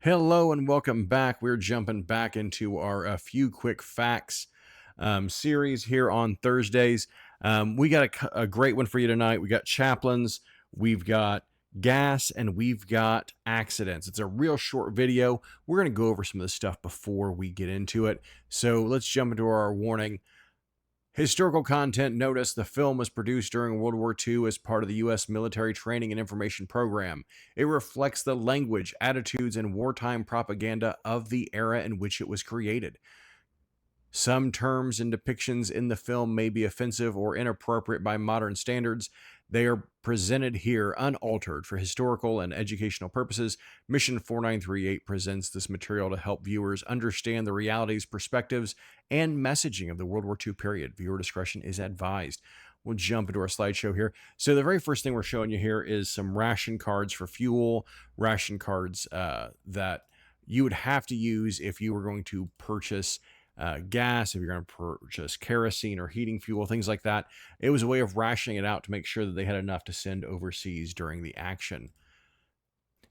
Hello and welcome back. We're jumping back into our A Few Quick Facts series here on Thursdays. We got a great one for you tonight. We got chaplains, we've got gas, and we've got accidents. It's a real short video. We're going to go over some of the stuff before we get into it. So let's jump into our warning. Historical content. Notice the film was produced during World War II as part of the U.S. military training and information program. It reflects the language, attitudes, and wartime propaganda of the era in which it was created. Some terms and depictions in the film may be offensive or inappropriate by modern standards. They are presented here unaltered for historical and educational purposes. Mission 4938 presents this material to help viewers understand the realities, perspectives, and messaging of the World War II period. Viewer discretion is advised. We'll jump into our slideshow here. So the very first thing we're showing you here is some ration cards for fuel, ration cards that you would have to use if you were going to purchase gas, if you're going to purchase kerosene or heating fuel, things like that. It was a way of rationing it out to make sure that they had enough to send overseas during the action.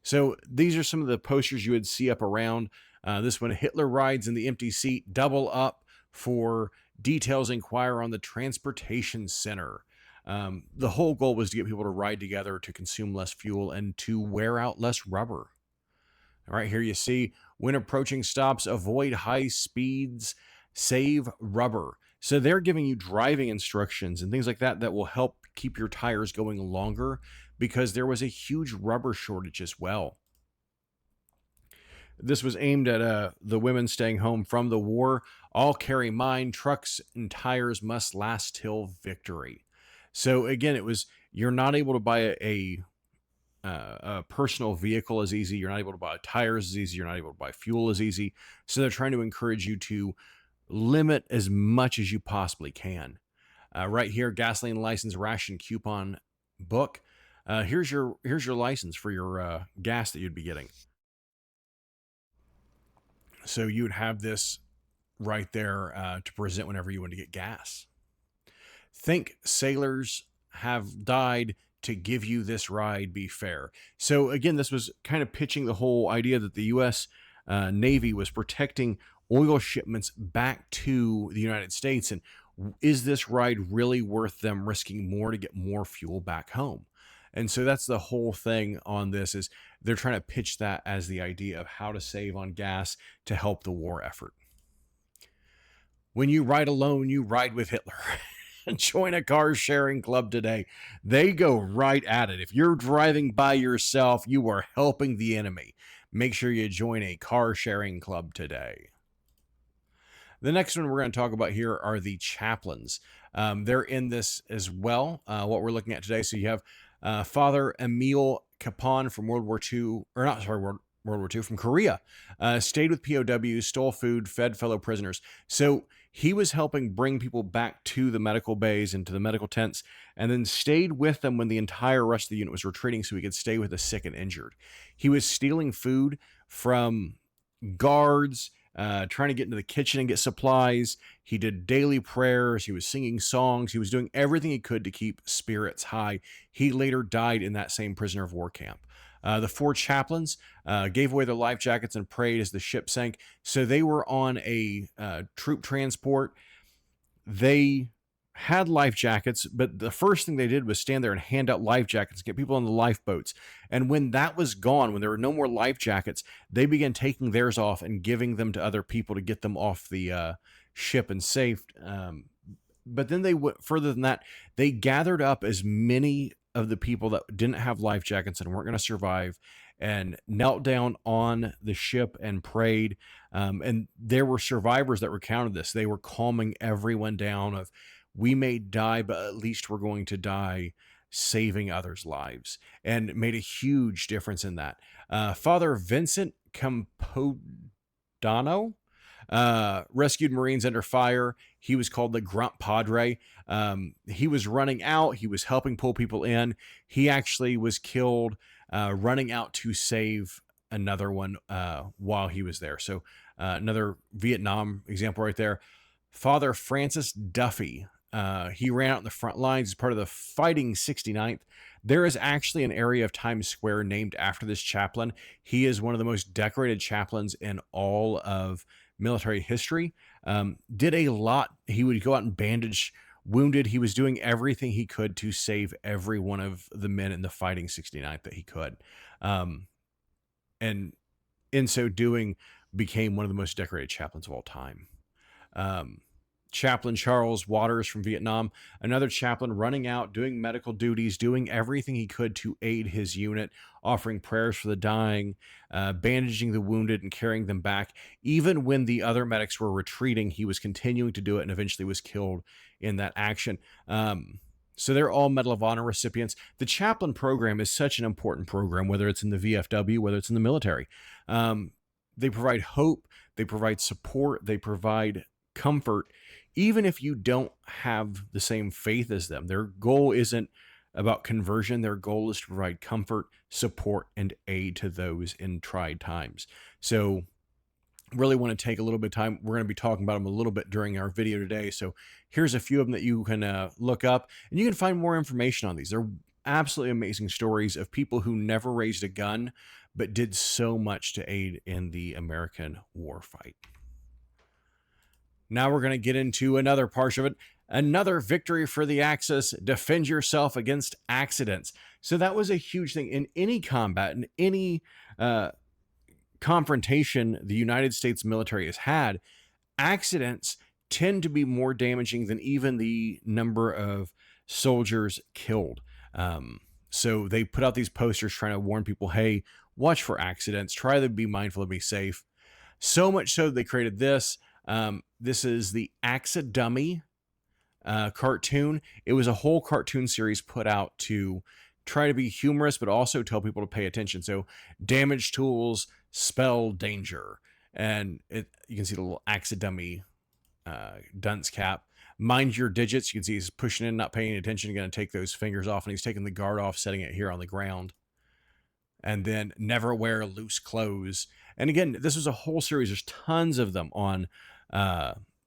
So these are some of the posters you would see up around. This one, Hitler rides in the empty seat, double up for details inquire on the transportation center. The whole goal was to get people to ride together to consume less fuel and to wear out less rubber. All right, here you see when approaching stops, avoid high speeds, save rubber. So they're giving you driving instructions and things like that that will help keep your tires going longer because there was a huge rubber shortage as well. This was aimed at the women staying home from the war. All carry mine, trucks and tires must last till victory. So again, it was you're not able to buy a personal vehicle as easy. You're not able to buy tires as easy. You're not able to buy fuel as easy. So they're trying to encourage you to limit as much as you possibly can. Right here, gasoline license ration coupon book. Here's your license for your gas that you'd be getting. So you would have this right there to present whenever you want to get gas. Think sailors have died to give you this ride, be fair. So again, this was kind of pitching the whole idea that the U.S. Navy was protecting oil shipments back to the United States. And is this ride really worth them risking more to get more fuel back home? And so that's the whole thing on this is they're trying to pitch that as the idea of how to save on gas to help the war effort. When you ride alone, you ride with Hitler. Join a car sharing club today. They go right at it. If you're driving by yourself, you are helping the enemy. Make sure you join a car sharing club today. The next one we're going to talk about here are the chaplains. They're in this as well, what we're looking at today. So you have Father Emil Capon from World War II, or not, sorry, World War II, from Korea, stayed with POWs, stole food, fed fellow prisoners. So he was helping bring people back to the medical bays and to the medical tents, and then stayed with them when the entire rest of the unit was retreating so he could stay with the sick and injured. He was stealing food from guards, trying to get into the kitchen and get supplies. He did daily prayers. He was singing songs. He was doing everything he could to keep spirits high. He later died in that same prisoner of war camp. The four chaplains gave away their life jackets and prayed as the ship sank. So they were on a troop transport. They had life jackets, but the first thing they did was stand there and hand out life jackets, get people on the lifeboats. And when that was gone, when there were no more life jackets, they began taking theirs off and giving them to other people to get them off the ship and safe. But then they went further than that. They gathered up as many of the people that didn't have life jackets and weren't going to survive and knelt down on the ship and prayed. And there were survivors that recounted this. They were calming everyone down of, we may die, but at least we're going to die saving others' lives, and made a huge difference in that. Father Vincent Campodano rescued Marines under fire. He was called the Grunt Padre. He was running out. He was helping pull people in. He actually was killed running out to save another one while he was there. So another Vietnam example right there. Father Francis Duffy. He ran out in the front lines as part of the Fighting 69th. There is actually an area of Times Square named after this chaplain. He is one of the most decorated chaplains in all of military history. Did a lot. He would go out and bandage wounded. He was doing everything he could to save every one of the men in the fighting 69th that he could. Um, and in so doing, became one of the most decorated chaplains of all time. Um, Chaplain Charles Waters from Vietnam, another chaplain running out, doing medical duties, doing everything he could to aid his unit, offering prayers for the dying, bandaging the wounded, and carrying them back. Even when the other medics were retreating, he was continuing to do it and eventually was killed in that action. So they're all Medal of Honor recipients. The chaplain program is such an important program, whether it's in the VFW, whether it's in the military. They provide hope, they provide support, they provide comfort, even if you don't have the same faith as them. Their goal isn't about conversion. Their goal is to provide comfort, support, and aid to those in tried times. So really want to take a little bit of time. We're going to be talking about them a little bit during our video today. So here's a few of them that you can look up, and you can find more information on these. They're absolutely amazing stories of people who never raised a gun, but did so much to aid in the American war fight. Now we're going to get into another part of it. Another victory for the Axis. Defend yourself against accidents. So that was a huge thing in any combat, in any confrontation the United States military has had. Accidents tend to be more damaging than even the number of soldiers killed. So they put out these posters trying to warn people, hey, watch for accidents, try to be mindful and be safe. So much so they created this. This is the Axidummy cartoon. It was a whole cartoon series put out to try to be humorous, but also tell people to pay attention. So damage tools spell danger. And you can see the little Axidummy dunce cap. Mind your digits. You can see he's pushing in, not paying attention. He's going to take those fingers off, and he's taking the guard off, setting it here on the ground. And then never wear loose clothes. And again, this was a whole series. There's tons of them on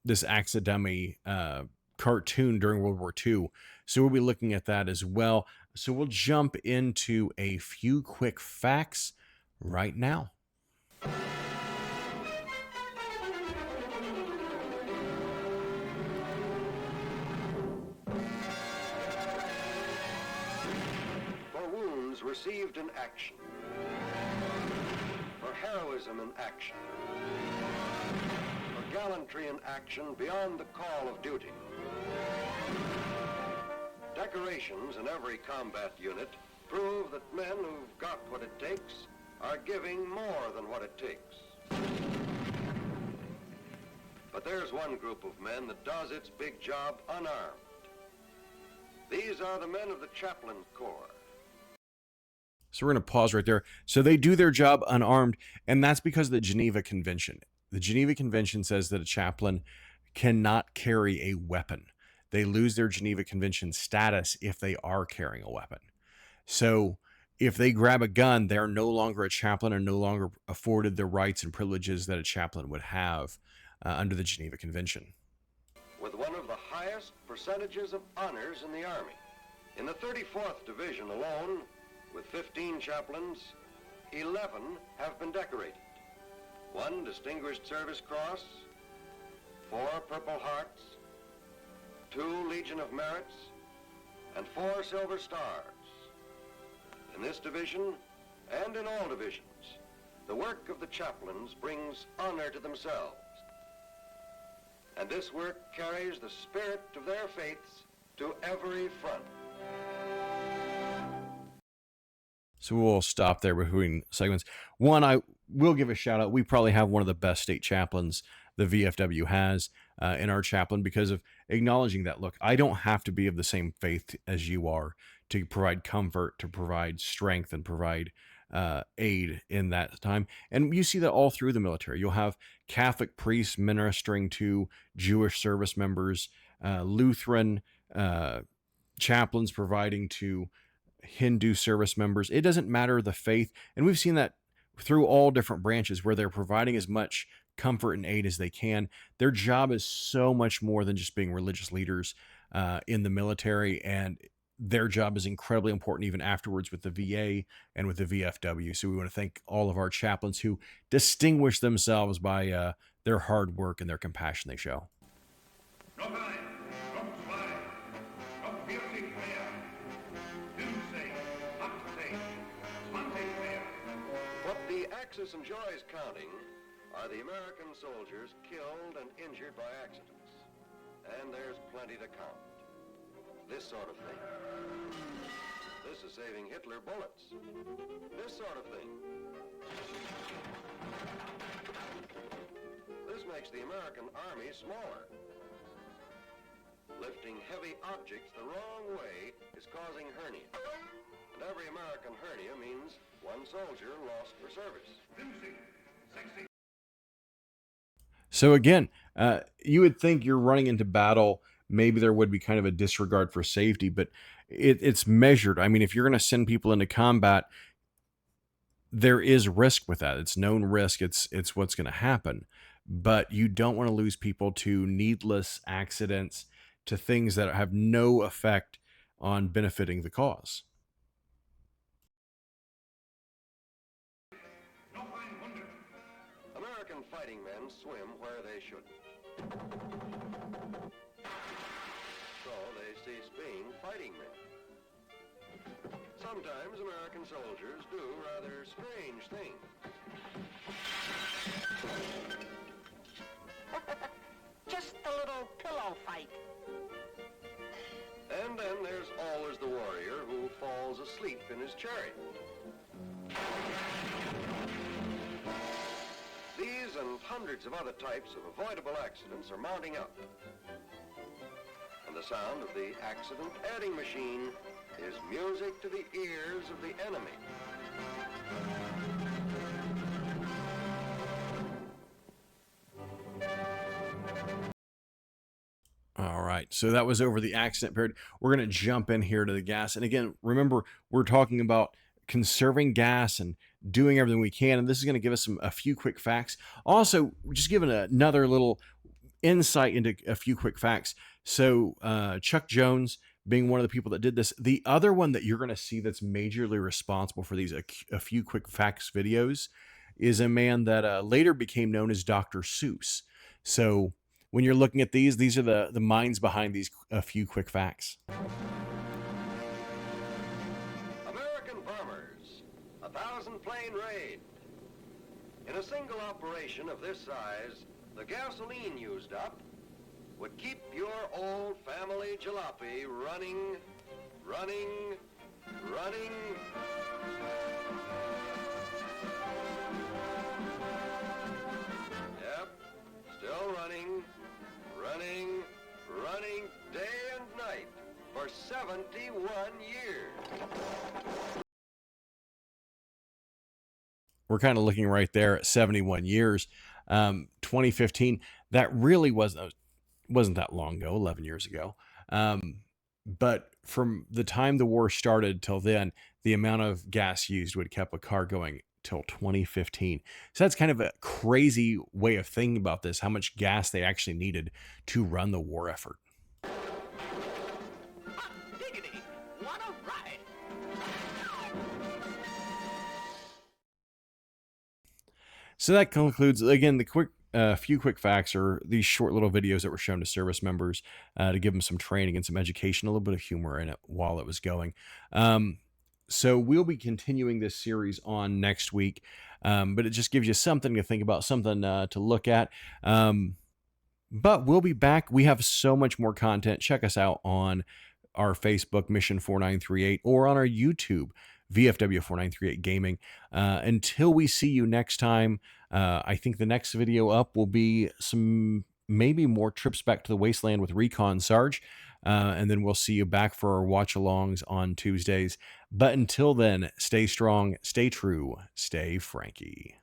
this Axidummy cartoon during World War II. So we'll be looking at that as well. So we'll jump into a few quick facts right now. For wounds received in action. For heroism in action. For gallantry in action beyond the call of duty. Decorations in every combat unit prove that men who've got what it takes are giving more than what it takes. But there's one group of men that does its big job unarmed. These are the men of the Chaplain Corps. So we're going to pause right there. So they do their job unarmed, and that's because of the Geneva Convention. The Geneva Convention says that a chaplain cannot carry a weapon. They lose their Geneva Convention status if they are carrying a weapon. So if they grab a gun, they're no longer a chaplain and no longer afforded the rights and privileges that a chaplain would have under the Geneva Convention. With one of the highest percentages of honors in the Army. In the 34th Division alone, with 15 chaplains, 11 have been decorated. 1 Distinguished Service Cross, 4 Purple Hearts, 2 Legion of Merits, and 4 Silver Stars. In this division, and in all divisions, the work of the chaplains brings honor to themselves. And this work carries the spirit of their faiths to every front. So we'll stop there between segments. One, I will give a shout out. We probably have one of the best state chaplains the VFW has in our chaplain because of acknowledging that, look, I don't have to be of the same faith as you are to provide comfort, to provide strength, and provide aid in that time. And you see that all through the military. You'll have Catholic priests ministering to Jewish service members, Lutheran chaplains providing to Hindu service members. It doesn't matter the faith. And we've seen that through all different branches where they're providing as much comfort and aid as they can. Their job is so much more than just being religious leaders in the military. And their job is incredibly important even afterwards with the VA and with the VFW. So we want to thank all of our chaplains who distinguish themselves by their hard work and their compassion they show. What the Axis enjoys counting are the American soldiers killed and injured by accidents. And there's plenty to count. This sort of thing. This is saving Hitler bullets. This sort of thing. This makes the American Army smaller. Lifting heavy objects the wrong way is causing hernia. And every American hernia means one soldier lost for service. So again, you would think you're running into battle. Maybe there would be kind of a disregard for safety, but it's measured. I mean, if you're going to send people into combat, there is risk with that. It's known risk. It's what's going to happen. But you don't want to lose people to needless accidents, to things that have no effect on benefiting the cause. American fighting men swim where they shouldn't. So they cease being fighting men. Sometimes American soldiers do rather strange things. Just a little pillow fight. And then there's always the warrior who falls asleep in his chariot. These and hundreds of other types of avoidable accidents are mounting up. And the sound of the accident adding machine is music to the ears of the enemy. All right, so that was over the accident period. We're going to jump in here to the gas. And again, remember, we're talking about conserving gas and doing everything we can. And this is going to give us a few quick facts. Also, just giving another little insight into a few quick facts. So Chuck Jones being one of the people that did this. The other one that you're going to see that's majorly responsible for these a few quick facts videos is a man that later became known as Dr. Seuss. So when you're looking at these are the minds behind these a few quick facts. American bombers, 1,000-plane raid. In a single operation of this size, the gasoline used up would keep your old family jalopy running. Yep, still running day and night for 71 years. We're kind of looking right there at 71 years. 2015, that really wasn't that long ago, 11 years ago. But from the time the war started till then, the amount of gas used would kept a car going till 2015. So that's kind of a crazy way of thinking about this, how much gas they actually needed to run the war effort. Diggity, what a ride. So that concludes, again, the few quick facts are these short little videos that were shown to service members to give them some training and some education, a little bit of humor in it while it was going. So we'll be continuing this series on next week, but it just gives you something to think about, something to look at. But we'll be back. We have so much more content. Check us out on our Facebook, Mission 4938, or on our YouTube, VFW 4938 Gaming. Until we see you next time, I think the next video up will be some maybe more trips back to the wasteland with Recon Sarge. And then we'll see you back for our watch-alongs on Tuesdays. But until then, stay strong, stay true, stay Frankie.